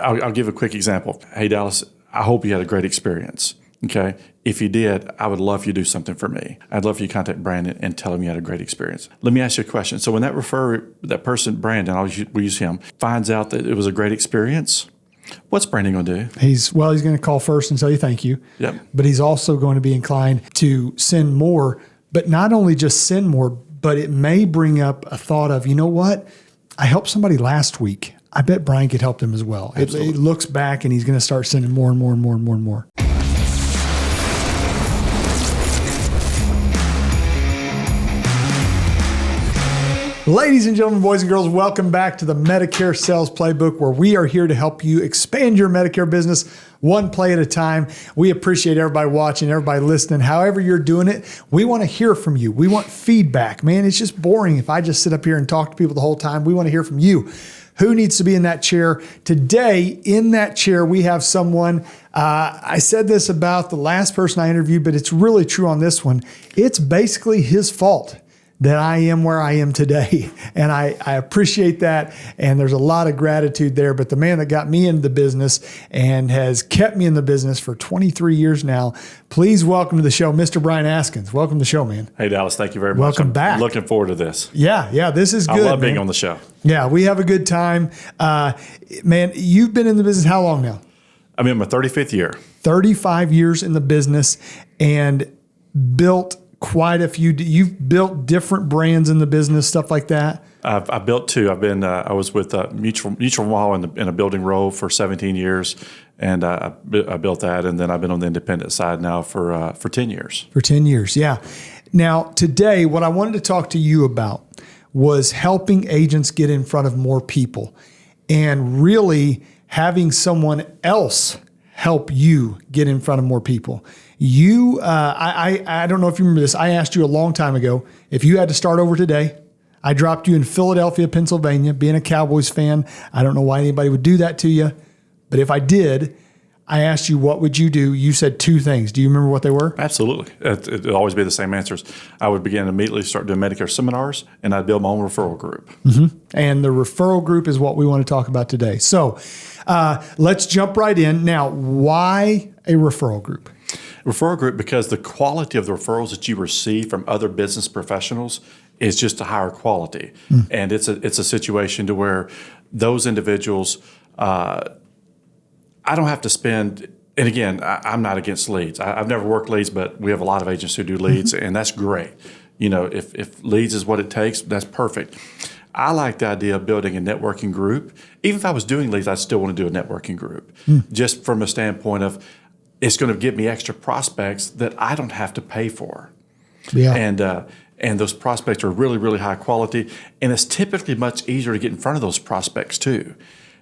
I'll give a quick example. Hey, Dallas, I hope you had a great experience. Okay. If you did, I would love you to do something for me. I'd love for you to contact Brandon and tell him you had a great experience. Let me ask you a question. So when that person, Brandon, we use him, finds out that it was a great experience, what's Brandon going to do? He's going to call first and tell you thank you. Yep. But he's also going to be inclined to send more, but not only just send more, but it may bring up a thought of, you know what? I helped somebody last week. I bet Brian could help them as well. It looks back and he's going to start sending more and more and more and more and more. Ladies and gentlemen, boys and girls, welcome back to the Medicare Sales Playbook, where we are here to help you expand your Medicare business one play at a time. We appreciate everybody watching, everybody listening. However you're doing it, we want to hear from you. We want feedback. Man, it's just boring if I just sit up here and talk to people the whole time. We want to hear from you. Who needs to be in that chair? Today, in that chair, we have someone, I said this about the last person I interviewed, but it's really true on this one. It's basically his fault that I am where I am today. And I appreciate that. And there's a lot of gratitude there. But the man that got me into the business and has kept me in the business for 23 years now, please welcome to the show, Mr. Brian Askins. Welcome to the show, man. Hey, Dallas, thank you very much. Welcome back. I'm looking forward to this. Yeah, this is good. I love being on the show. Yeah, we have a good time. Man, you've been in the business how long now? I'm in my 35th year. 35 years in the business and built quite a few. You've built different brands in the business, stuff like that. I built two. I was with Mutual Mall in a building role for 17 years, and I built that, and then I've been on the independent side now for 10 years. For 10 years, yeah. Now today, what I wanted to talk to you about was helping agents get in front of more people, and really having someone else help you get in front of more people. You, I don't know if you remember this. I asked you a long time ago, if you had to start over today, I dropped you in Philadelphia, Pennsylvania, being a Cowboys fan. I don't know why anybody would do that to you, but if I did, I asked you, what would you do? You said two things. Do you remember what they were? Absolutely. It'd always be the same answers. I would begin immediately start doing Medicare seminars, and I'd build my own referral group. Mm-hmm. And the referral group is what we want to talk about today. So let's jump right in. Now, why a referral group? Referral group, because the quality of the referrals that you receive from other business professionals is just a higher quality. And it's a situation to where those individuals, I don't have to spend, and again, I'm not against leads. I've never worked leads, but we have a lot of agents who do leads, and that's great. You know, if leads is what it takes, that's perfect. I like the idea of building a networking group. Even if I was doing leads, I still want to do a networking group, just from a standpoint of it's going to give me extra prospects that I don't have to pay for. Yeah. And those prospects are really, really high quality, and it's typically much easier to get in front of those prospects too.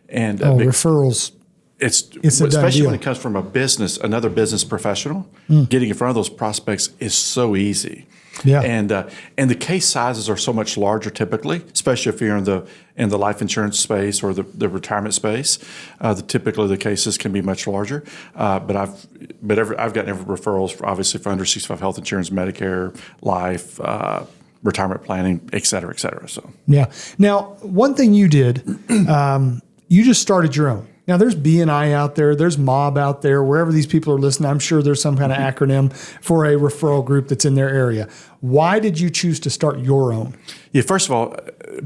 And referrals. It's especially when it comes from another business professional. Getting in front of those prospects is so easy. Yeah. And the case sizes are so much larger typically, especially if you're in the life insurance space or the retirement space. Typically the cases can be much larger. But I've gotten referrals obviously for under 65 health insurance, Medicare, life, retirement planning, et cetera, et cetera. So yeah. Now, one thing you did, you just started your own. Now, there's BNI out there, there's MOB out there, wherever these people are listening, I'm sure there's some kind of acronym for a referral group that's in their area. Why did you choose to start your own? Yeah, first of all,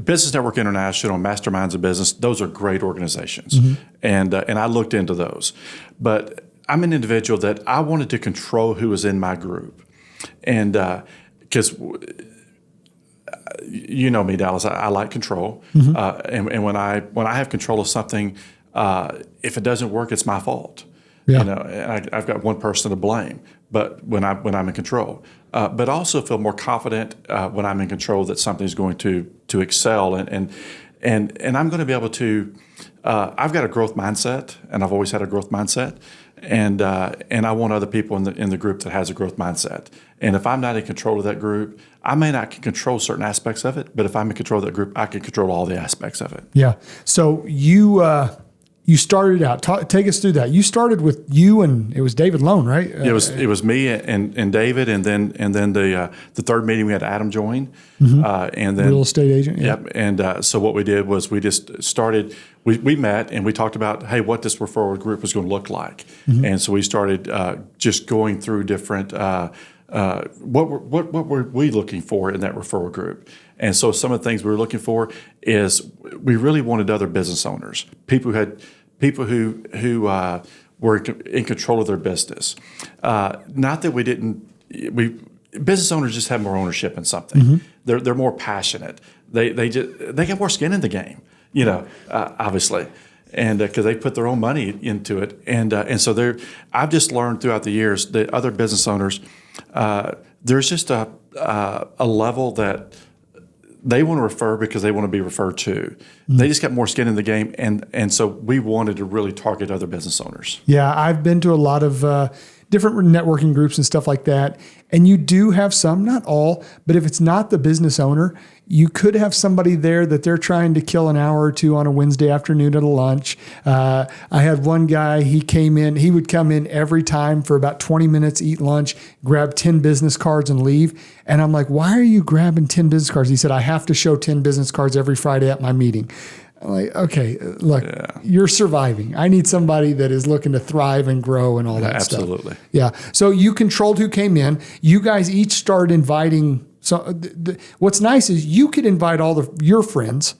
Business Network International, Masterminds of Business, those are great organizations. And I looked into those. But I'm an individual that I wanted to control who was in my group. And because you know me, Dallas, I like control. And when I have control of something, if it doesn't work, it's my fault. Yeah. You know, and I've got one person to blame. But when I'm in control, but also feel more confident when I'm in control that something's going to excel, and I'm going to be able to. I've got a growth mindset, and I've always had a growth mindset, and I want other people in the group that has a growth mindset. And if I'm not in control of that group, I may not control certain aspects of it, but if I'm in control of that group, I can control all the aspects of it. Yeah. So you you started out. Take us through that. You started with you and it was David Lone, right? It was me and David, and then the third meeting we had Adam join, and then real estate agent. Yeah. Yep. And so what we did was we just started. We met and we talked about, hey, what this referral group was going to look like, and so we started just going through different. What were we looking for in that referral group? And so some of the things we were looking for is we really wanted other business owners, people who were in control of their business. Not that business owners just have more ownership in something. They're more passionate. They got more skin in the game, obviously. And because they put their own money into it, and so I've just learned throughout the years that other business owners, there's just a level that they want to refer because they want to be referred to. They just got more skin in the game, and so we wanted to really target other business owners. Yeah, I've been to a lot of different networking groups and stuff like that, and you do have some, not all, but if it's not the business owner, you could have somebody there that they're trying to kill an hour or two on a Wednesday afternoon at a lunch. I had one guy, he would come in every time for about 20 minutes, eat lunch, grab 10 business cards and leave. And I'm like, why are you grabbing 10 business cards? He said, I have to show 10 business cards every Friday at my meeting. I'm like, okay, look, You're surviving. I need somebody that is looking to thrive and grow and all that stuff. Absolutely. Yeah. So you controlled who came in. You guys each started inviting. So what's nice is you could invite all your friends,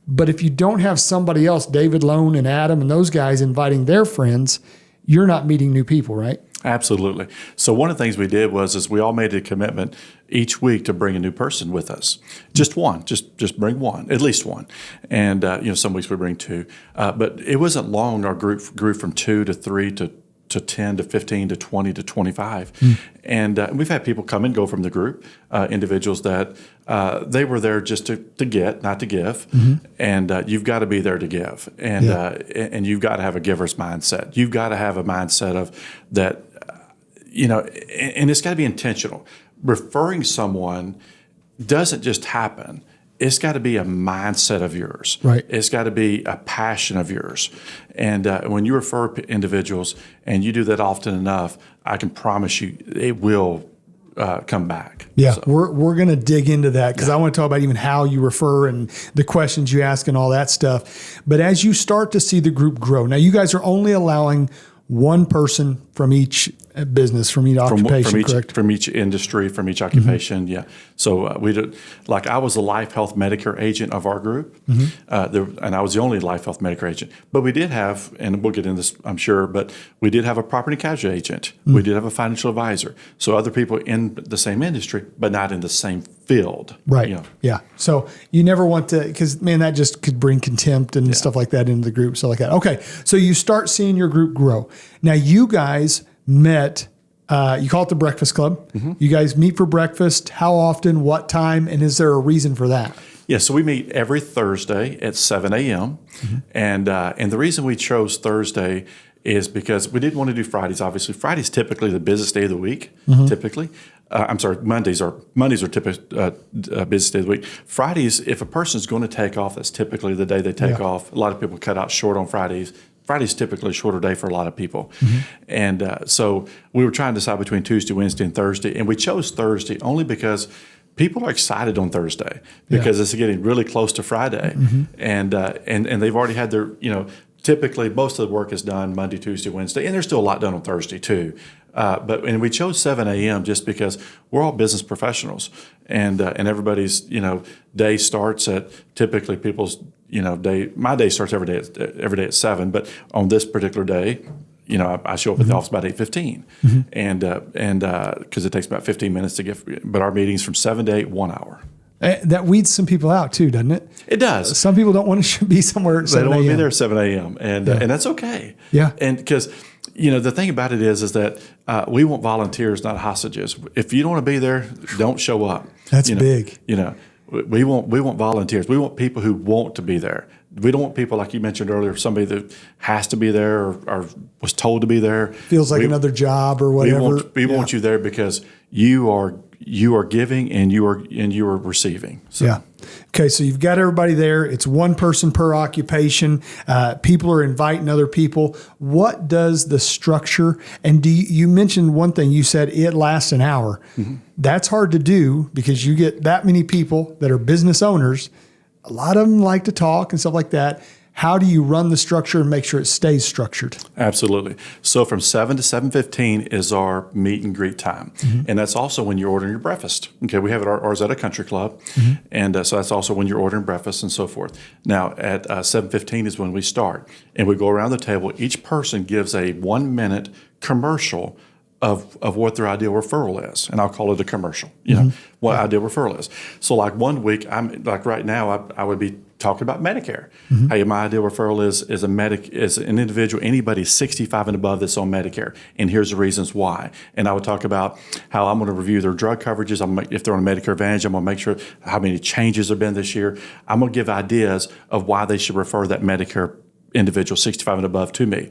but if you don't have somebody else, David Lone and Adam and those guys inviting their friends, you're not meeting new people, right? Absolutely. So one of the things we did is we all made a commitment each week to bring a new person with us. Just one, just bring one, at least one. And some weeks we bring two, but it wasn't long. Our group grew from 2 to 3 to 10 to 15 to 20 to 25. And we've had people come and go from the group, individuals that they were there just to get, not to give. And you've got to be there to give. And and you've got to have a giver's mindset. You've got to have a mindset of that, and it's got to be intentional. Referring someone doesn't just happen. It's got to be a mindset of yours. Right. It's got to be a passion of yours. And when you refer individuals and you do that often enough, I can promise you it will come back. Yeah, so. We're going to dig into that because I want to talk about even how you refer and the questions you ask and all that stuff. But as you start to see the group grow, now you guys are only allowing one person from each business, from each occupation, correct? From each industry, from each occupation, yeah. So we did, like I was the life health Medicare agent of our group, and I was the only life health Medicare agent. But we did have, and we'll get into this, I'm sure, but we did have a property casualty agent. We did have a financial advisor. So other people in the same industry, but not in the same field. Right, yeah. So you never want to, because man, that just could bring contempt and stuff like that into the group, stuff like that. Okay, so you start seeing your group grow. Now you guys met, you call it the Breakfast Club. You guys meet for breakfast. How often, what time, and is there a reason for that? Yeah, so we meet every Thursday at 7 a.m. And the reason we chose Thursday is because we didn't want to do Fridays. Obviously, Friday's typically the busiest day of the week. Typically, I'm sorry, Mondays are typically busiest day of the week. Fridays, if a person's going to take off, that's typically the day they take off. A lot of people cut out short on Fridays. Friday's typically a shorter day for a lot of people. And so we were trying to decide between Tuesday, Wednesday, and Thursday. And we chose Thursday only because people are excited on Thursday because it's getting really close to Friday. And they've already had their, typically most of the work is done Monday, Tuesday, Wednesday. And there's still a lot done on Thursday too. But we chose 7 a.m. just because we're all business professionals, and everybody's day starts at typically people's day. My day starts every day at 7, but on this particular day, I show up at the office about 8:15, and because it takes about 15 minutes to get. But our meetings from 7 to 8, 1 hour. That weeds some people out too, doesn't it? It does. Some people don't want to be somewhere at 7 a.m. They don't want to be there at 7 a.m. And that's okay. Yeah. And because the thing about it is that we want volunteers, not hostages. If you don't want to be there, don't show up. That's big. We want volunteers. We want people who want to be there. We don't want people like you mentioned earlier, somebody that has to be there or was told to be there. Feels like another job or whatever. We want you there because you are you are giving and you are receiving. So. Yeah. Okay, so you've got everybody there. It's one person per occupation. People are inviting other people. What does the structure, and you mentioned one thing, you said it lasts an hour. Mm-hmm. That's hard to do because you get that many people that are business owners. A lot of them like to talk and stuff like that. How do you run the structure and make sure it stays structured? Absolutely. So from 7 to 7:15 is our meet and greet time. Mm-hmm. And that's also when you're ordering your breakfast. Okay, we have it ours at a country club. Mm-hmm. And so that's also when you're ordering breakfast and so forth. Now at 7:15 is when we start. And we go around the table. Each person gives a 1-minute commercial of what their ideal referral is. And I'll call it a commercial, what ideal referral is. So like one week, I'm like right now, I would be talking about Medicare. Mm-hmm. Hey, my ideal referral is an individual, anybody 65 and above that's on Medicare. And here's the reasons why. And I would talk about how I'm going to review their drug coverages. If they're on Medicare Advantage, I'm going to make sure how many changes have been this year. I'm going to give ideas of why they should refer that Medicare individual 65 and above to me.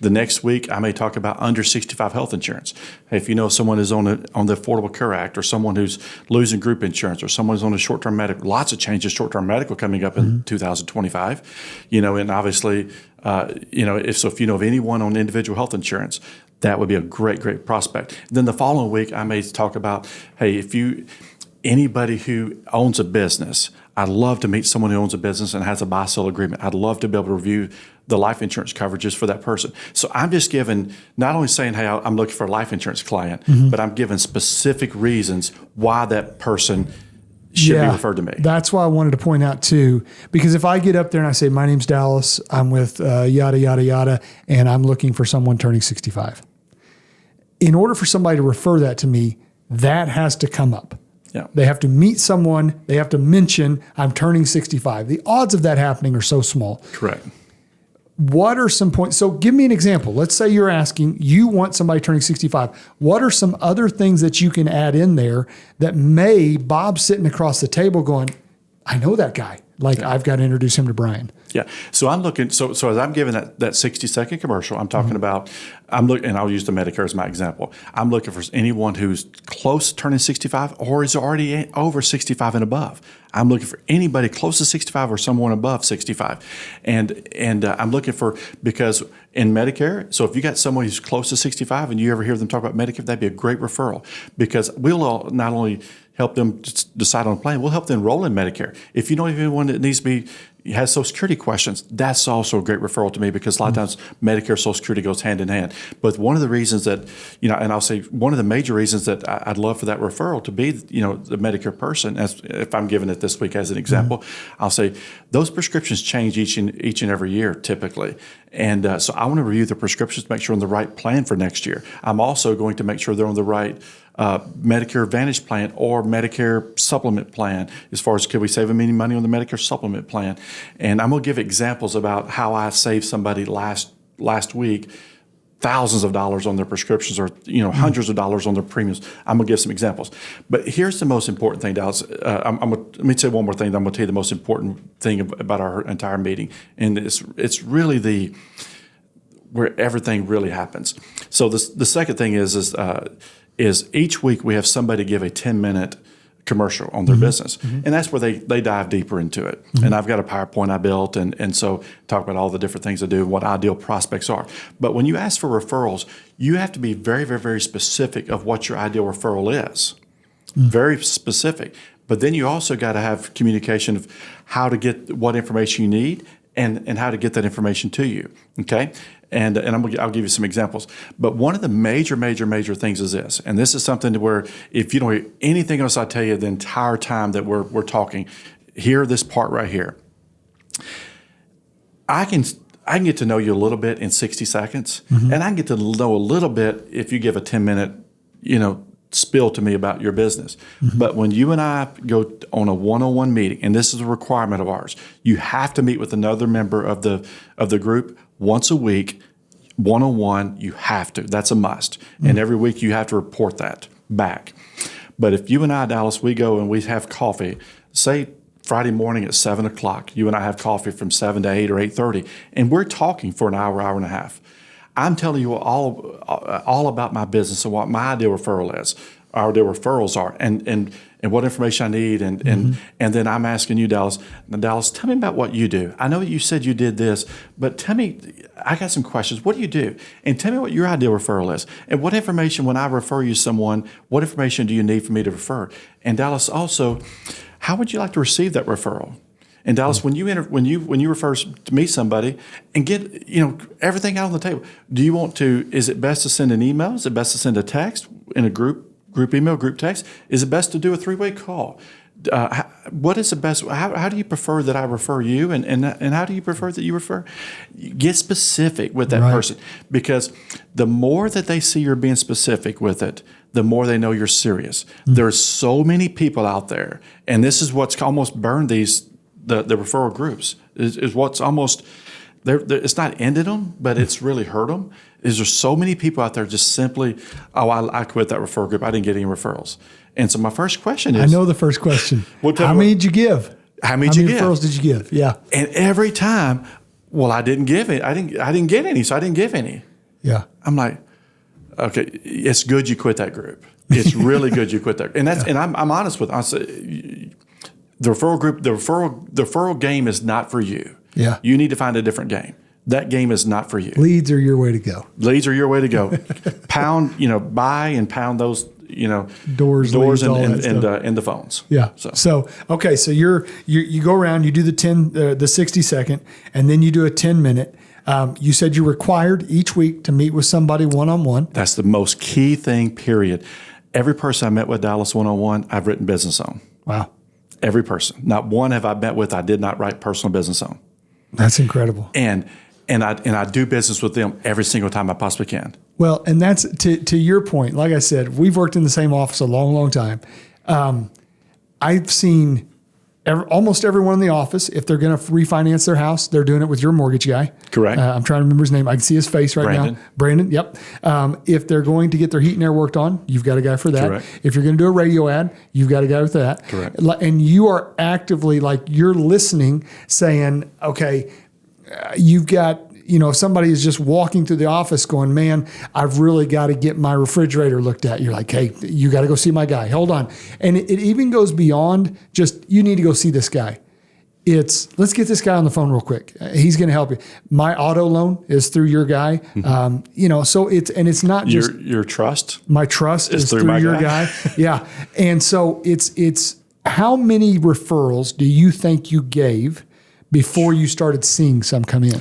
The next week, I may talk about under 65 health insurance. Hey, if you know someone is on the Affordable Care Act, or someone who's losing group insurance, or someone who's on a short-term medical, lots of changes, short-term medical coming up in 2025, and obviously, if you know of anyone on individual health insurance, that would be a great prospect. Then the following week, I may talk about, hey, anybody who owns a business, I'd love to meet someone who owns a business and has a buy-sell agreement. I'd love to be able to review the life insurance coverages for that person. So I'm just not only saying, hey, I'm looking for a life insurance client, but I'm giving specific reasons why that person should be referred to me. That's why I wanted to point out too, because if I get up there and I say, my name's Dallas, I'm with yada, yada, yada, and I'm looking for someone turning 65. In order for somebody to refer that to me, that has to come up. Yeah. They have to meet someone. They have to mention, I'm turning 65. The odds of that happening are so small. Correct. What are some points? So give me an example. Let's say you want somebody turning 65. What are some other things that you can add in there that Bob's sitting across the table going, I know that guy. I've got to introduce him to Brian. Yeah. So I'm looking, so as I'm giving that 60-second commercial, I'm talking about, and I'll use the Medicare as my example. I'm looking for anyone who's close to turning 65 or is already over 65 and above. I'm looking for anybody close to 65 or someone above 65. And I'm looking because in Medicare, so if you got someone who's close to 65 and you ever hear them talk about Medicare, that'd be a great referral, because we'll not only help them decide on a plan, we'll help them enroll in Medicare. If you know anyone that has Social Security questions, that's also a great referral to me, because a lot of times Medicare, Social Security goes hand in hand. But one of the reasons that, and I'll say one of the major reasons that I'd love for that referral to be, the Medicare person, as if I'm giving it this week as an example, I'll say those prescriptions change each and every year typically. And so I want to review the prescriptions to make sure I'm on the right plan for next year. I'm also going to make sure they're on the right Medicare Advantage plan or Medicare supplement plan, as far as could we save them any money on the Medicare supplement plan. And I'm going to give examples about how I saved somebody last week thousands of dollars on their prescriptions, or hundreds of dollars on their premiums. I'm going to give some examples. But here's the most important thing, Dallas. Let me say one more thing. I'm going to tell you the most important thing about our entire meeting, and it's really where everything really happens. So the second thing is each week we have somebody give a 10-minute commercial on their business. And that's where they dive deeper into it. And I've got a PowerPoint I built and so talk about all the different things I do and what ideal prospects are. But when you ask for referrals, you have to be very, very, very specific of what your ideal referral is. Very specific. But then you also got to have communication of how to get what information you need and how to get that information to you. Okay? And I'll give you some examples. But one of the major things is this, and this is something where if you don't hear anything else I tell you the entire time that we're talking, hear this part right here. I can get to know you a little bit in 60 seconds, and I can get to know a little bit if you give a 10-minute, spill to me about your business. But when you and I go on a one-on-one meeting, and this is a requirement of ours, you have to meet with another member of the group once a week, one-on-one. You have to. That's a must. And every week you have to report that back. But if you and I, Dallas, we go and we have coffee, say Friday morning at 7 o'clock, you and I have coffee from 7 to 8 or 8:30, and we're talking for an hour and a half. I'm telling you all about my business and what my ideal referral is. their referrals are, and what information I need, and then I'm asking you, Dallas. Now, Dallas, tell me about what you do. I know you said you did this, but tell me. I got some questions. What do you do? And tell me what your ideal referral is, and what information when I refer you someone. What information do you need for me to refer? And Dallas, also, how would you like to receive that referral? And Dallas, when you refer to me somebody and get everything out on the table, do you want to? Is it best to send an email? Is it best to send a text in a group email, group text? Is it best to do a 3-way call? What is the best? How do you prefer that I refer you, and how do you prefer that you refer? Get specific with that person, because the more that they see you're being specific with it, the more they know you're serious. There's so many people out there, and this is what's almost burned the referral groups is what's almost it's not ended them, but it's really hurt them. Is there's so many people out there just simply, I quit that referral group. I didn't get any referrals. And so my first question is, I know the first question. How many did you give? How many referrals did you give? Yeah. And every time, well, I didn't give it. I didn't get any, so I didn't give any. Yeah. I'm like, okay, it's good you quit that group. It's really good you quit that. And and I'm honest with. I say, the referral group, the referral game is not for you. Yeah. You need to find a different game. That game is not for you. Leads are your way to go. Leads are your way to go. Buy and pound those, doors leads, and the phones. Yeah. So okay. So you go around, you do the 60 second, and then you do a 10-minute. You said you're required each week to meet with somebody one-on-one. That's the most key thing, period. Every person I met with, Dallas, one-on-one, I've written business on. Wow. Every person. Not one have I met with I did not write personal business on. That's incredible. And I do business with them every single time I possibly can. Well, and that's to your point. Like I said, we've worked in the same office a long, long time. I've seen almost everyone in the office, if they're going to refinance their house, they're doing it with your mortgage guy. Correct. I'm trying to remember his name. I can see his face right now. Brandon. Yep. If they're going to get their heat and air worked on, you've got a guy for that. Correct. If you're going to do a radio ad, you've got a guy with that. Correct. And you are actively, you're listening, saying, okay, you've got, if somebody is just walking through the office going, man, I've really got to get my refrigerator looked at. You're like, hey, you got to go see my guy. Hold on. And it even goes beyond just, you need to go see this guy. It's, let's get this guy on the phone real quick. He's going to help you. My auto loan is through your guy. So it's not just your trust. My trust is through your guy. Yeah. And so it's how many referrals do you think you gave before you started seeing some come in?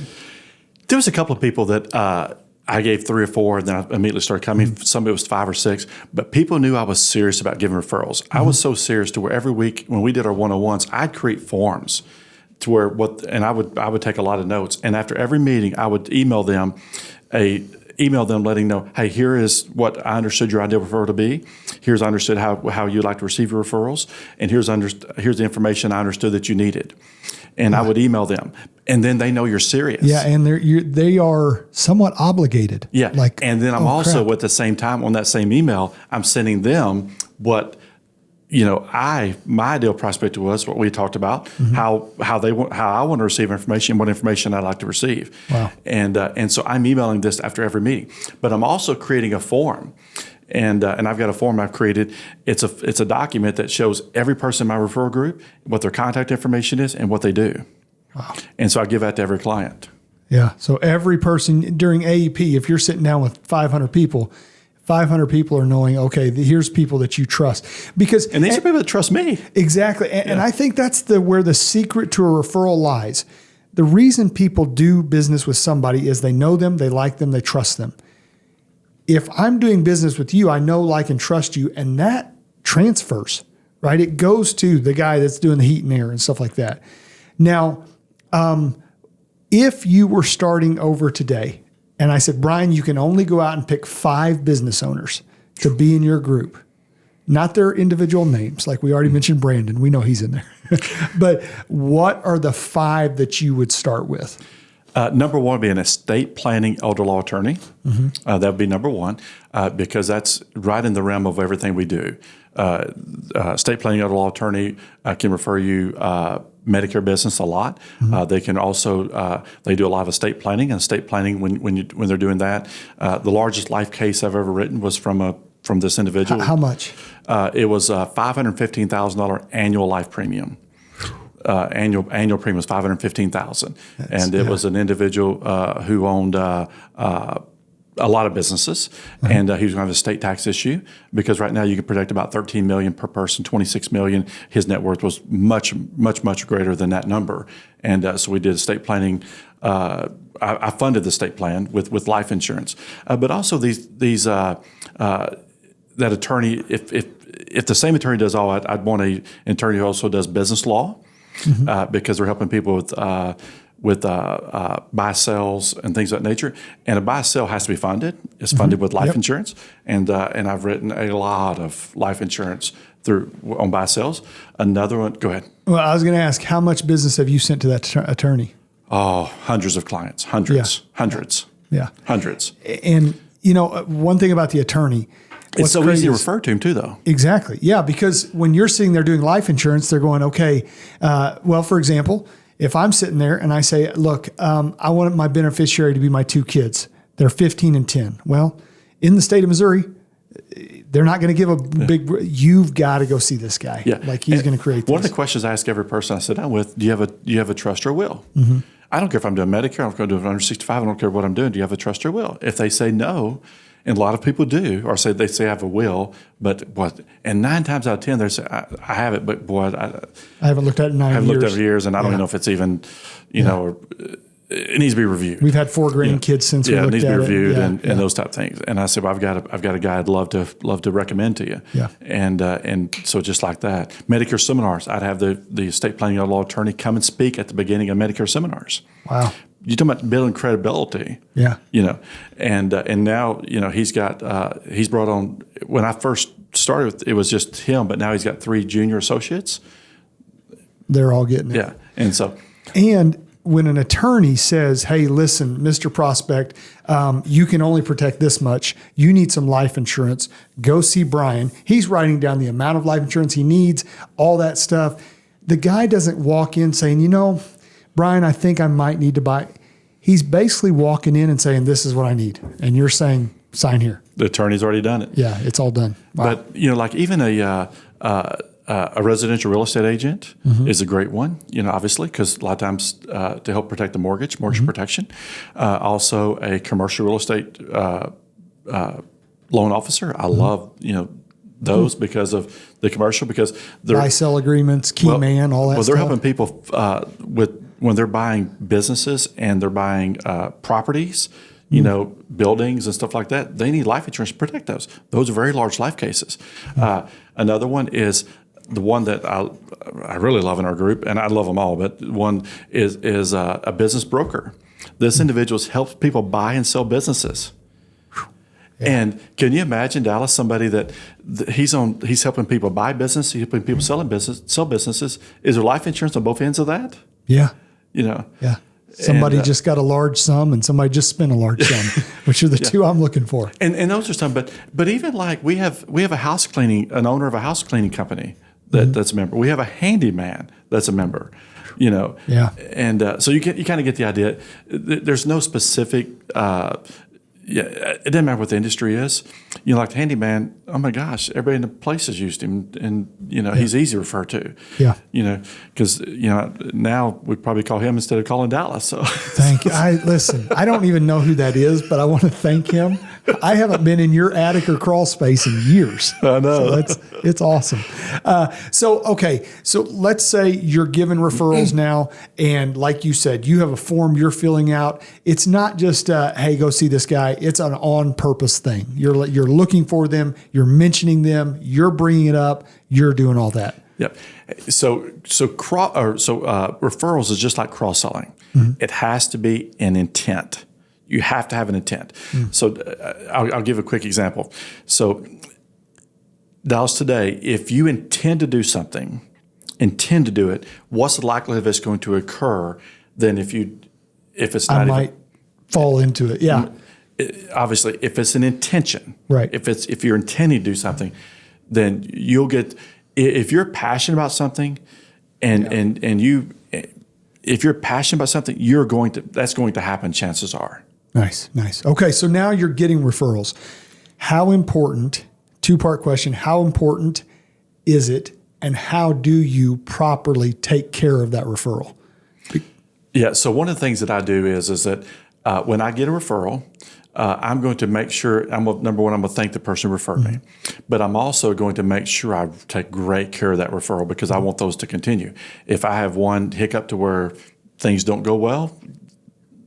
There was a couple of people that I gave 3 or 4, and then I immediately started coming. Some of it was 5 or 6, but people knew I was serious about giving referrals. I was so serious to where every week when we did our one-on-ones, I'd create forms to where I would take a lot of notes. And after every meeting, I would email them letting know, hey, here is what I understood your ideal referral to be. Here's I understood how you'd like to receive your referrals, and here's the information I understood that you needed. And I would email them, and then they know you're serious. Yeah, and they are somewhat obligated. Yeah, and then I'm also at the same time on that same email, I'm sending them what my ideal prospect was what we talked about, how I want to receive information, what information I'd like to receive. Wow. And so I'm emailing this after every meeting, but I'm also creating a form. And I've got a form I've created. It's a document that shows every person in my referral group, what their contact information is, and what they do. Wow. And so I give that to every client. Yeah. So every person during AEP, if you're sitting down with 500 people are knowing, okay, here's people that you trust. And these are people that trust me. Exactly. And I think that's where the secret to a referral lies. The reason people do business with somebody is they know them, they like them, they trust them. If I'm doing business with you, I know, like, and trust you, and that transfers, right? It goes to the guy that's doing the heat and air and stuff like that. Now, if you were starting over today, and I said, Brian, you can only go out and pick 5 business owners to be in your group, not their individual names. Like we already mentioned Brandon, we know he's in there. But what are the 5 that you would start with? Number 1 would be an estate planning elder law attorney. That would be number 1 because that's right in the realm of everything we do. Estate planning elder law attorney can refer you Medicare business a lot. They can also they do a lot of estate planning. And estate planning, when they're doing that, the largest life case I've ever written was from a from this individual. How much? It was a $515,000 annual life premium. Annual premium was $515,000, and it was an individual who owned a lot of businesses, and he was going to have a state tax issue because right now you can protect about $13 million per person, $26 million. His net worth was much greater than that number, and so we did estate planning. I funded the estate plan with life insurance, but also that attorney. If the same attorney does all, I'd want an attorney who also does business law. Because they're helping people with buy sales and things of that nature. And a buy sale has to be funded. It's funded with life insurance, and I've written a lot of life insurance on buy sales. Another one, go ahead. Well, I was going to ask, how much business have you sent to that attorney? Oh, hundreds of clients, hundreds. Yeah, hundreds. And one thing about the attorney. It's so easy to refer to him too, though. Exactly. Yeah, because when you're sitting there doing life insurance, they're going, okay, well, for example, if I'm sitting there and I say, look, I want my beneficiary to be my 2 kids. They're 15 and 10. Well, in the state of Missouri, they're not going to give a big, you've got to go see this guy. Yeah. Like he's going to create this. One of the questions I ask every person I sit down with, do you have a trust or a will? I don't care if I'm doing Medicare, I'm going to do it under 65, I don't care what I'm doing. Do you have a trust or will? If they say no, and a lot of people do, or they say I have a will, but what? And 9 times out of 10, they say I have it, but boy, I haven't looked at it in 9 years. I haven't looked at it in years, and I don't even know if it's even, or it needs to be reviewed. We've had 4 grandkids since we looked at it. Yeah, it needs to be reviewed and those type of things. And I said, well, I've got a guy I'd love to recommend to you. Yeah. And so just like that, Medicare seminars, I'd have the estate planning law attorney come and speak at the beginning of Medicare seminars. Wow. You're talking about building credibility. Yeah. And now, he's brought on, when I first started, it was just him, but now he's got 3 junior associates. They're all getting it. Yeah. And when an attorney says, hey, listen, Mr. Prospect, you can only protect this much. You need some life insurance. Go see Brian. He's writing down the amount of life insurance he needs, all that stuff. The guy doesn't walk in saying, Brian, I think I might need to buy. He's basically walking in and saying, this is what I need. And you're saying, sign here. The attorney's already done it. Yeah, it's all done. Wow. But, like even a residential real estate agent is a great one, obviously, because a lot of times to help protect the mortgage protection. Also a commercial real estate loan officer. I love, those because of the commercial, because they're buy-sell agreements, key man, all that stuff. They're helping people when they're buying businesses and they're buying properties, buildings and stuff like that. They need life insurance to protect those. Those are very large life cases. Another one is the one that I really love in our group, and I love them all, but one is a business broker. This individual helps people buy and sell businesses. Yeah. And can you imagine, Dallas, somebody that he's helping people buy business, he's helping people sell businesses. Is there life insurance on both ends of that? Yeah. Yeah. Somebody just got a large sum and somebody just spent a large sum, which are the 2 I'm looking for. And those are some, but even like we have an owner of a house cleaning company that's a member. We have a handyman that's a member. Yeah. And so you kind of get the idea. There's no specific. It doesn't matter what the industry is. Like the handyman, oh my gosh, everybody in the place has used him, and he's easy to refer to. Yeah. Because now we probably call him instead of calling Dallas. So thank you. Listen, I don't even know who that is, but I want to thank him. I haven't been in your attic or crawl space in years. I know. So it's awesome. So let's say you're given referrals now, and like you said, you have a form you're filling out. It's not just hey, go see this guy. It's an on-purpose thing. You're looking for them. You're mentioning them. You're bringing it up. You're doing all that. Yep. So referrals is just like cross-selling. It has to be an intent. You have to have an intent. So I'll give a quick example. So Dallas, today, if you intend to do something, intend to do it, what's the likelihood of it's going to occur than if it's not? I might fall into it. Yeah. Obviously, if it's an intention, right? If you're intending to do something, then you'll get. If you're passionate about something, and you, if you're passionate about something, that's going to happen. Chances are. Nice. Okay, so now you're getting referrals. How important Two-part question. How important is it, and how do you properly take care of that referral? Yeah. So one of the things that I do is that when I get a referral, I'm going to make sure, number one, I'm going to thank the person who referred me. But I'm also going to make sure I take great care of that referral because I want those to continue. If I have one hiccup to where things don't go well,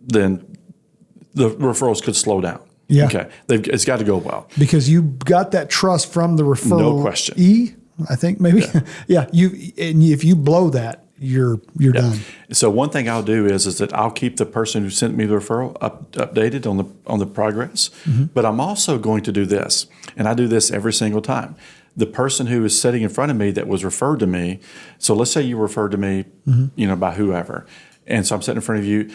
then the referrals could slow down. Yeah. Okay. It's got to go well. Because you got that trust from the referral. No question. I think maybe. Yeah. If you blow that, you're done. So one thing I'll do is that I'll keep the person who sent me the referral updated on the progress. But I'm also going to do this, and I do this every single time. The person who is sitting in front of me that was referred to me. So let's say you referred to me, by whoever, and so I'm sitting in front of you.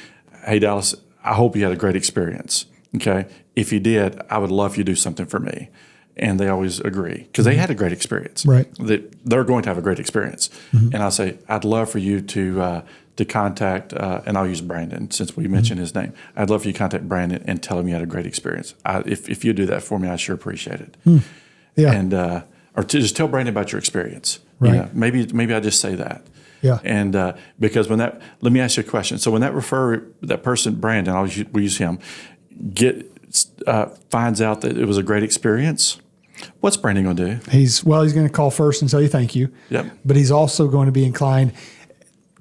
Hey, Dallas, I hope you had a great experience. Okay, if you did, I would love you to do something for me. And they always agree because they had a great experience. Right. They're going to have a great experience. And I'll say, I'd love for you to contact, and I'll use Brandon since we mentioned his name. I'd love for you to contact Brandon and tell him you had a great experience. If you do that for me, I sure appreciate it. Yeah. And or to just tell Brandon about your experience. Right. Maybe I just say that. Yeah. And because let me ask you a question. So when that person, Brandon, we use him, finds out that it was a great experience, what's Brandon going to do? He's going to call first and tell you thank you. Yep. But he's also going to be inclined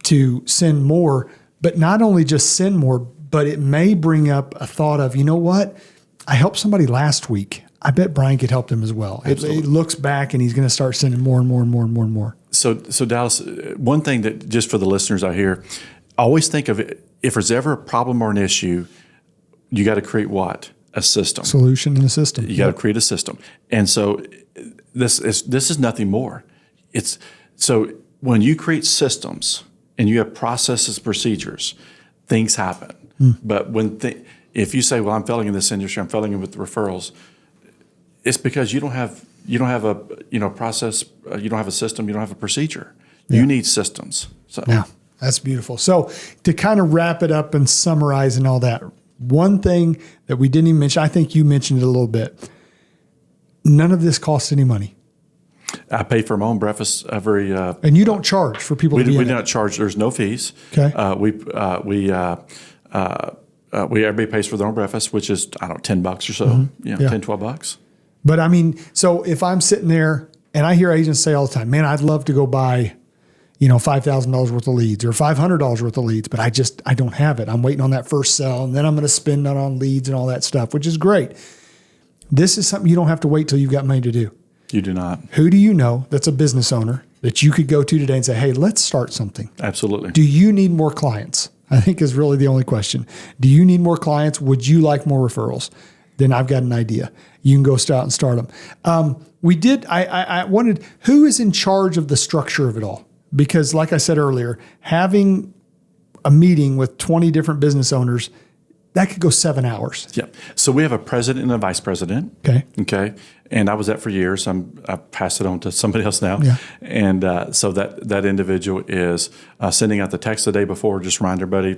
to send more, but not only just send more, but it may bring up a thought of, you know what? I helped somebody last week. I bet Brian could help them as well. It looks back and he's going to start sending more and more and more and more and more. So Dallas, one thing that just for the listeners out here, always think of it, if there's ever a problem or an issue, you got to create what? A system. Solution in a system. You got to create a system. And so this is nothing more. So when you create systems and you have processes, procedures, things happen. But if you say, well, I'm failing in this industry, I'm failing with the referrals, it's because you don't have a process, you don't have a system, you don't have a procedure. Yeah. You need systems. So yeah, that's beautiful. So to kind of wrap it up and summarize and all that, one thing that we didn't even mention, I think you mentioned it a little bit. None of this costs any money. I pay for my own breakfast every. And you don't charge for people to be in it? We do not charge. There's no fees. Okay. Everybody pays for their own breakfast, which is, I don't know, $10 or so, $10, $12. But I mean, so if I'm sitting there and I hear agents say all the time, man, I'd love to go buy, $5,000 worth of leads or $500 worth of leads, but I don't have it. I'm waiting on that first sell and then I'm going to spend that on leads and all that stuff, which is great. This is something you don't have to wait till you've got money to do. You do not. Who do you know that's a business owner that you could go to today and say, hey, let's start something? Absolutely. Do you need more clients? I think is really the only question. Do you need more clients? Would you like more referrals? Then I've got an idea. You can go out and start them. I wanted, who is in charge of the structure of it all? Because like I said earlier, having a meeting with 20 different business owners, that could go 7 hours. Yeah. So we have a president and a vice president. Okay. And I was that for years. I passed it on to somebody else now. Yeah. And so that individual is sending out the text the day before, just remind everybody.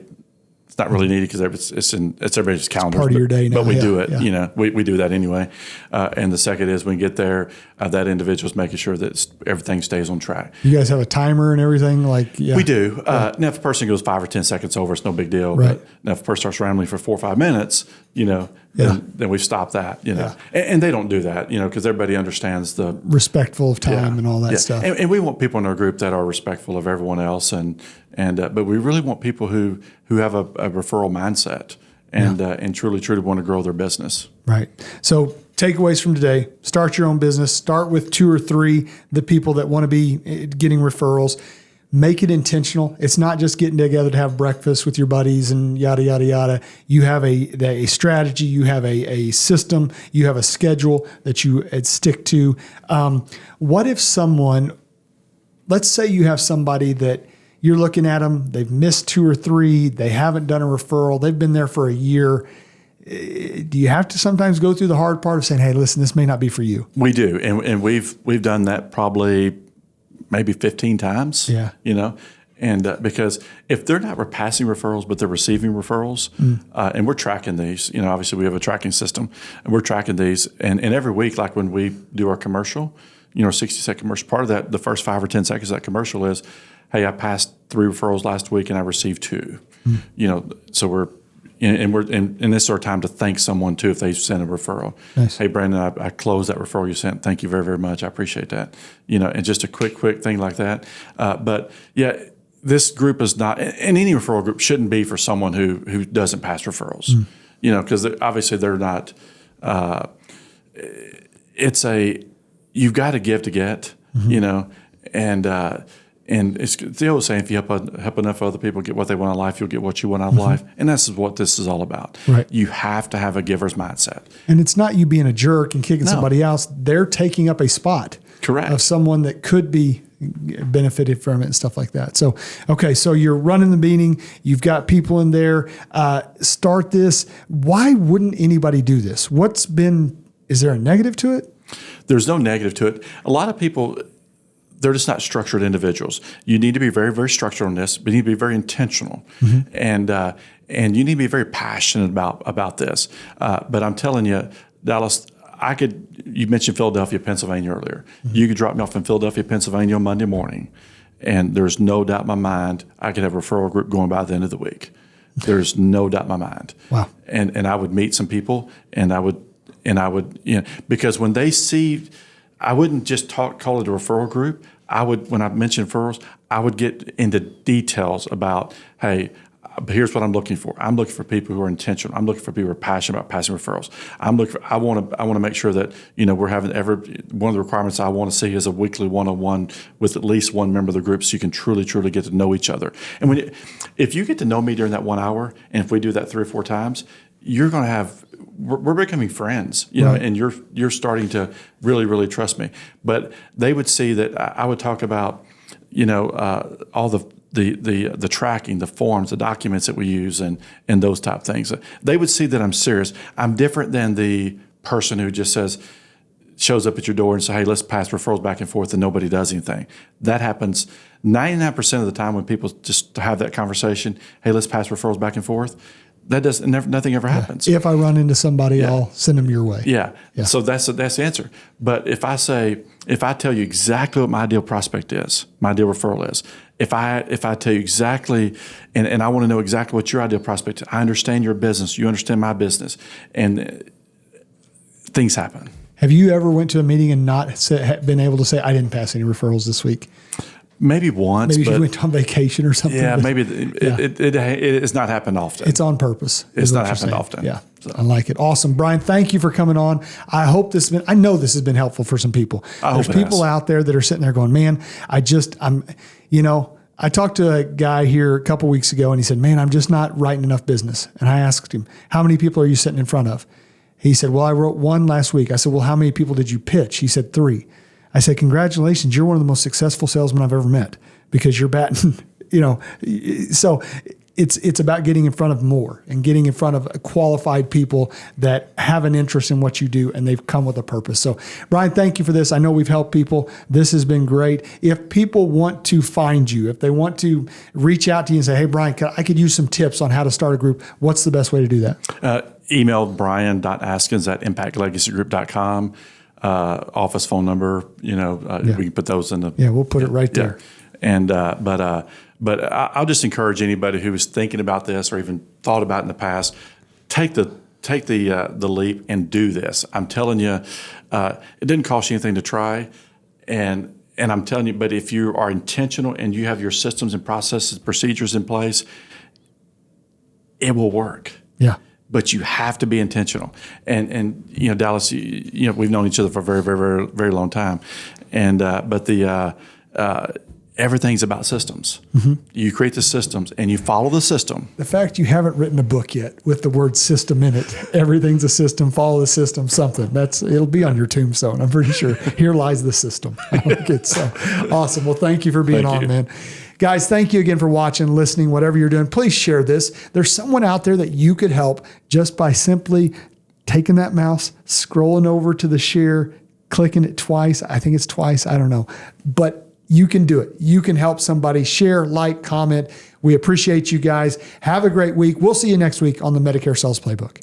It's not really needed because it's everybody's calendar. Part of your day now. But we do it. Yeah. We do that anyway. And the second is when we get there, that individual's making sure that everything stays on track. You guys have a timer and everything? We do. Now, if a person goes 5 or 10 seconds over, it's no big deal. Right. But now if a person starts rambling for 4 or 5 minutes, then we've stopped that. And they don't do that, because everybody understands the respectful of time and all that stuff. And we want people in our group that are respectful of everyone else, but we really want people who have a referral mindset and truly want to grow their business. Right. So takeaways from today: start your own business. Start with 2 or 3 the people that want to be getting referrals. Make it intentional. It's not just getting together to have breakfast with your buddies and yada, yada, yada. You have a strategy. You have a system. You have a schedule that you stick to. What if let's say you have somebody that you're looking at them, they've missed 2 or 3, they haven't done a referral, they've been there for a year. Do you have to sometimes go through the hard part of saying, hey, listen, this may not be for you? We do. And we've done that probably maybe 15 times, And because if they're not passing referrals, but they're receiving referrals, and we're tracking these, obviously we have a tracking system, and we're tracking these. And every week, like when we do our commercial, 60-second commercial, part of that, the first 5 or 10 seconds of that commercial is, hey, I passed 3 referrals last week and I received 2. So we're and this is our time to thank someone too if they send a referral. Nice. Hey, Brandon, I closed that referral you sent. Thank you very, very much. I appreciate that. And just a quick thing like that. But yeah, this group is not, and any referral group shouldn't be for someone who doesn't pass referrals. Because obviously they're not. You've got to give to get. And it's the old saying, if you help enough other people get what they want in life, you'll get what you want out of life. And this is what this is all about. Right. You have to have a giver's mindset. And it's not you being a jerk and kicking somebody else. They're taking up a spot. Correct. Of someone that could be benefited from it and stuff like that. So, okay, so you're running the meeting. You've got people in there. Start this. Why wouldn't anybody do this? Is there a negative to it? There's no negative to it. A lot of people, they're just not structured individuals. You need to be very, very structured on this, but you need to be very intentional. And you need to be very passionate about this. But I'm telling you, Dallas, you mentioned Philadelphia, Pennsylvania earlier. You could drop me off in Philadelphia, Pennsylvania on Monday morning, and there's no doubt in my mind I could have a referral group going by the end of the week. There's no doubt in my mind. Wow. And I would meet some people, and I would, because when they see, I wouldn't just call it a referral group. When I mention referrals, I would get into details about, hey, here's what I'm looking for. I'm looking for people who are intentional. I'm looking for people who are passionate about passing referrals. I want to make sure that we're having one of the requirements I want to see is a weekly one-on-one with at least one member of the group, so you can truly get to know each other. And if you get to know me during that 1 hour, and if we do that 3 or 4 times, you're going to have. We're becoming friends, right. And you're starting to really, really trust me. But they would see that I would talk about, all the tracking, the forms, the documents that we use, and those type of things. They would see that I'm serious. I'm different than the person who just shows up at your door and says, hey, let's pass referrals back and forth, and nobody does anything. That happens 99% of the time when people just have that conversation. Hey, let's pass referrals back and forth. Nothing ever happens. If I run into somebody, I'll send them your way. Yeah. So that's the answer. But if I tell you exactly what my ideal prospect is, my ideal referral is, if I tell you exactly, and I want to know exactly what your ideal prospect is, I understand your business, you understand my business, and things happen. Have you ever went to a meeting and not been able to say, I didn't pass any referrals this week? Maybe once. Maybe you went on vacation or something. Yeah, maybe it has not happened often. It's on purpose. It's not happened often. Yeah, so. I like it. Awesome. Brian, thank you for coming on. I know this has been helpful for some people. There's people out there that are sitting there going, man, I talked to a guy here a couple weeks ago, and he said, man, I'm just not writing enough business. And I asked him, how many people are you sitting in front of? He said, well, I wrote 1 last week. I said, well, how many people did you pitch? He said 3. I said, congratulations, you're one of the most successful salesmen I've ever met, because you're batting, so it's about getting in front of more and getting in front of qualified people that have an interest in what you do, and they've come with a purpose. So Brian, thank you for this. I know we've helped people. This has been great. If people want to find you, if they want to reach out to you and say, hey, Brian, I could use some tips on how to start a group, what's the best way to do that? Email brian.askins@impactlegacygroup.com. Office phone number, we can put those in the. Yeah, we'll put it right there. And but I'll just encourage anybody who is thinking about this or even thought about it in the past, take the leap and do this. I'm telling you, it didn't cost you anything to try, and I'm telling you. But if you are intentional and you have your systems and processes, procedures in place, it will work. Yeah. But you have to be intentional. And Dallas, we've known each other for a very, very, very, very long time. And but everything's about systems. You create the systems and you follow the system. The fact you haven't written a book yet with the word system in it, everything's a system, follow the system, something. It'll be on your tombstone, I'm pretty sure. Here lies the system. I like it. So awesome. Well, thank you for being on, man. Guys, thank you again for watching, listening, whatever you're doing. Please share this. There's someone out there that you could help just by simply taking that mouse, scrolling over to the share, clicking it twice. I think it's twice. I don't know. But You can do it. You can help somebody. Share, like, comment. We appreciate you guys. Have a great week. We'll see you next week on the Medicare Sales Playbook.